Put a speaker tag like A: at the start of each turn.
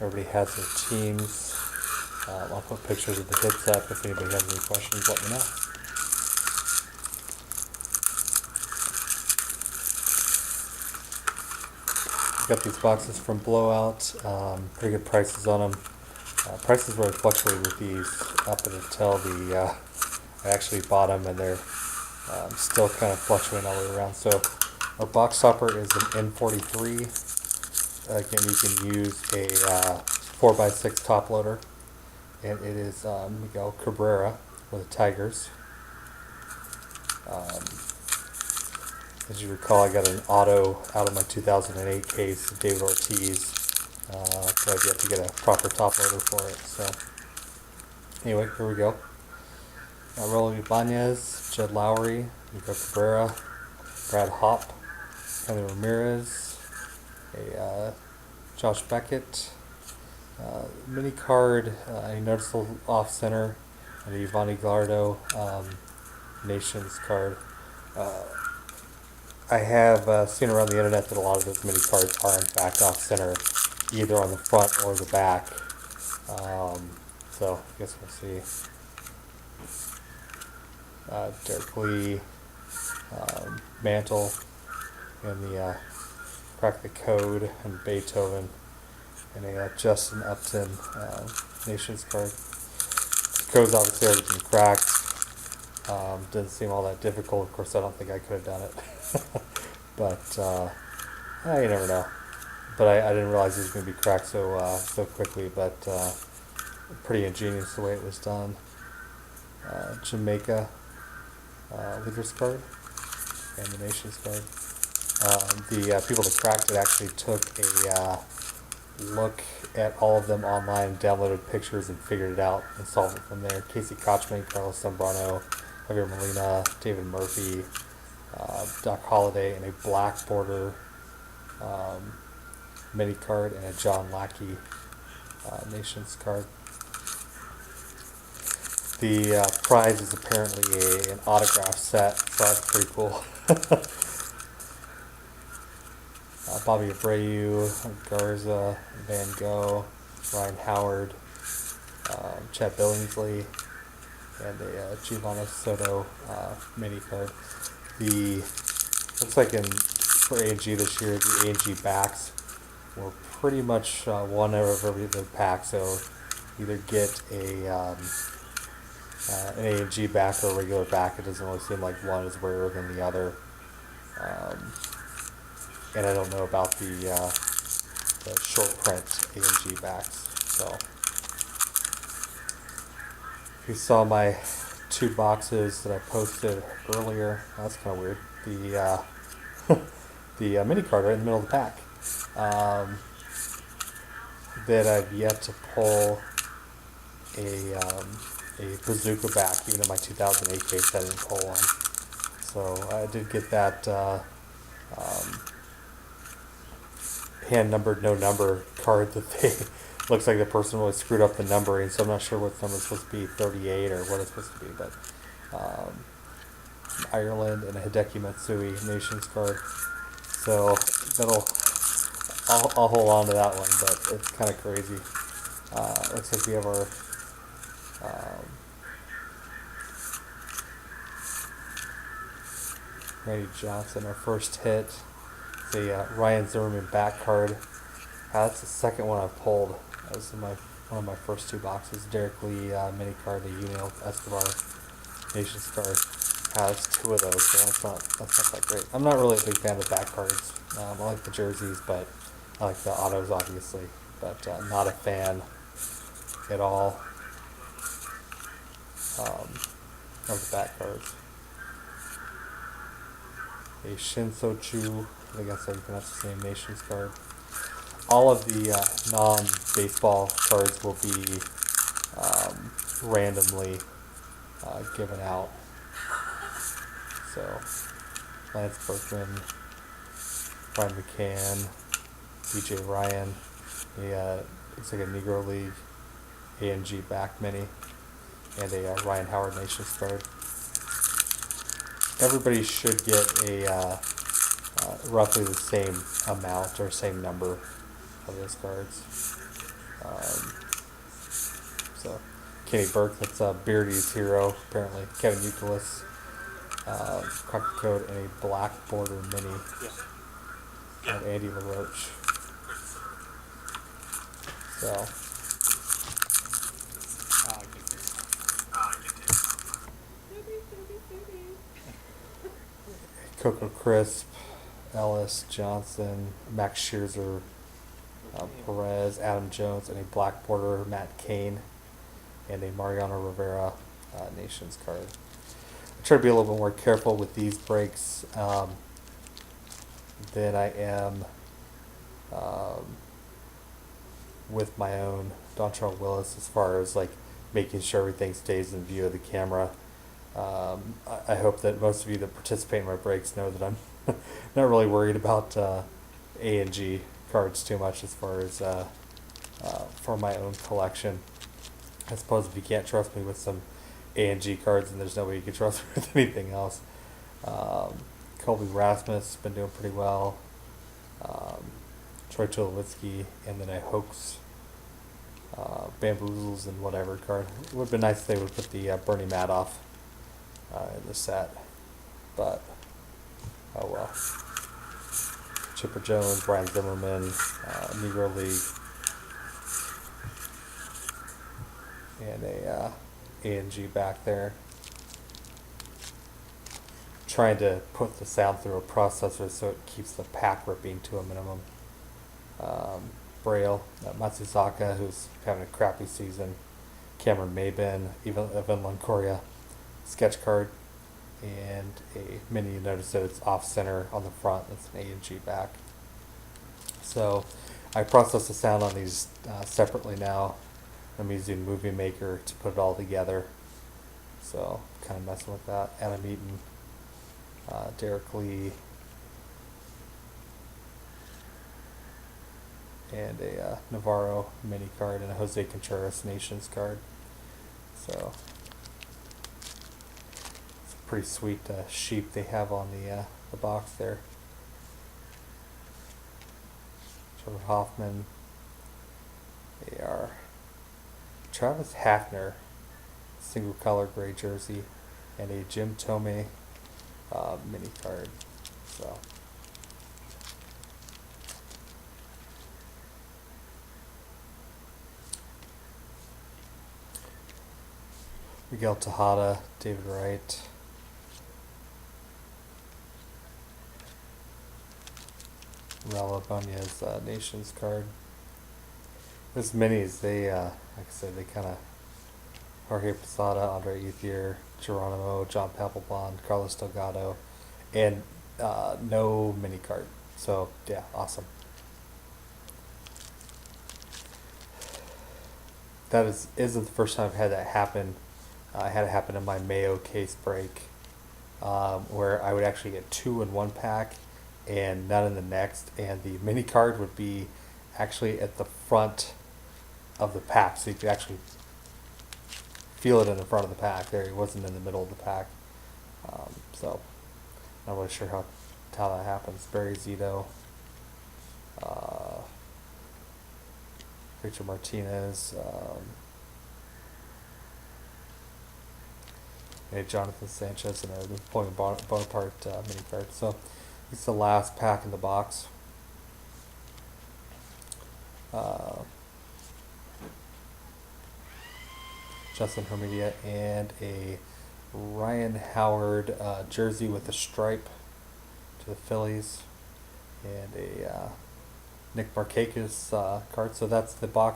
A: Everybody has their teams. I'll put pictures of the hits up. If anybody has any questions, let me know. Got these boxes from Blowout. Pretty good prices on them. Prices really fluctuate with these up until I actually bought them, and they're still kind of fluctuating all the way around. So our box topper is an N43. Again, you can use a 4x6 top loader, and it is Miguel Cabrera for the Tigers. As you recall, I got an auto out of my 2008 case of David Ortiz, but I've yet to get a proper top loader for it. So anyway, here we go. Raul Ibanez, Jed Lowry, Miguel Cabrera, Brad Hopp, Henry Ramirez, Josh Beckett, mini card, a noticeable off center, and a Yvonne Gallardo Nations card. I have seen around the internet that a lot of those mini cards are in fact off center, either on the front or the back. So I guess we'll see. Derek Lee, Mantle, and the Crack the Code, and Beethoven, and a Justin Upton Nations card. The code's obviously already been cracked. Doesn't seem all that difficult. Of course, I don't think I could have done it. But you never know. But I didn't realize it was going to be cracked so quickly. But pretty ingenious the way it was done. Jamaica Leaders card and the Nations card. The people that cracked it actually took a look at all of them online, downloaded pictures, and figured it out and solved it from there. Casey Kochman, Carlos Zambrano, Javier Molina, David Murphy, Doc Holliday, and a black border mini card, and a John Lackey Nations card. The prize is apparently an autograph set, so that's pretty cool. Bobby Abreu, Garza, Van Gogh, Ryan Howard, Chad Billingsley, and a Giovanni Soto mini card. Looks like for A&G this year, the A&G backs were pretty much one out of every other pack. So either get an A&G back or a regular back. It doesn't really seem like one is rarer than the other. And I don't know about the short print A&G backs. So if you saw my 2 boxes that I posted earlier, that's kind of weird. The mini card right in the middle of the pack that I've yet to pull a bazooka back, even in my 2008 case I didn't pull one. So I did get that hand numbered no number card that they looks like the person really screwed up the numbering, so I'm not sure what number it's supposed to be, 38 or what it's supposed to be, but Ireland, and a Hideki Matsui Nations card. So I'll hold on to that one, but it's kind of crazy. Looks like we have our Randy Johnson, our first hit. The Ryan Zimmerman back card. That's the second one I've pulled. That was one of my first 2 boxes. Derek Lee mini card, the Yunel Escobar Nations card. Has 2 of those, so that's not that great. I'm not really a big fan of back cards. I like the jerseys, but I like the autos obviously, but not a fan at all of the back cards. A Shinso Chu, I think that's how you pronounce the same Nations card. All of the non-baseball cards will be randomly given out. So, Lance Berkman, Brian McCann, DJ Ryan, looks like a Negro League A&G back mini, and a Ryan Howard Nations card. Everybody should get a roughly the same amount or same number of those cards. Um, so Kenny Burke, that's Beardy's hero apparently. Kevin Youkilis, cracked the code in a black border mini of Andy LaRoche. So Coco Crisp, Ellis Johnson, Max Scherzer, Perez, Adam Jones, and a black border Matt Cain, and a Mariano Rivera Nations card. I try to be a little bit more careful with these breaks than I am um, with my own Dontrell Willis, as far as like making sure everything stays in view of the camera. I hope that most of you that participate in my breaks know that I'm not really worried about A and G cards too much as far as for my own collection. I suppose if you can't trust me with some A and G cards, then there's no way you can trust me with anything else. Colby Rasmus has been doing pretty well. Troy Tulowitzki, and then a Hoax Bamboozles and whatever card. It would have been nice if they would put the Bernie Madoff in the set, but oh well. Chipper Jones, Brian Zimmerman, Negro League, and a A&G back there. Trying to put the sound through a processor so it keeps the pack ripping to a minimum. Braille, Matsuzaka, who's having a crappy season, Cameron Maybin, Evan Longoria, sketch card, and a mini. You notice that it's off center on the front. That's an A&G back. So I process the sound on these separately now. I'm using Movie Maker to put it all together. So kind of messing with that. Adam Eaton, Derek Lee, and a Navarro mini card and a Jose Contreras Nations card. So it's a pretty sweet sheep they have on the box there. Trevor Hoffman. They are Travis Hafner, single color gray jersey, and a Jim Thome mini card. So Miguel Tejada, David Wright, Raul Ibanez Nations card. Those minis, they like I said, they kind of Jorge Posada, Andre Ethier, Geronimo, John Papelbon, Carlos Delgado, and no mini card. So yeah, awesome. That isn't the first time I've had that happen. I had it happen in my Mayo case break, where I would actually get 2 in one pack and none in the next, and the mini card would be actually at the front of the pack, so you could actually feel it in the front of the pack. There, it wasn't in the middle of the pack. So not really sure how that happens. Barry Zito, Rachel Martinez, and Jonathan Sanchez, and a Napoleon Bonaparte mini card. So it's the last pack in the box. Justin Hermedia, and a Ryan Howard jersey with a stripe to the Phillies, and a Nick Markakis card. So that's the box.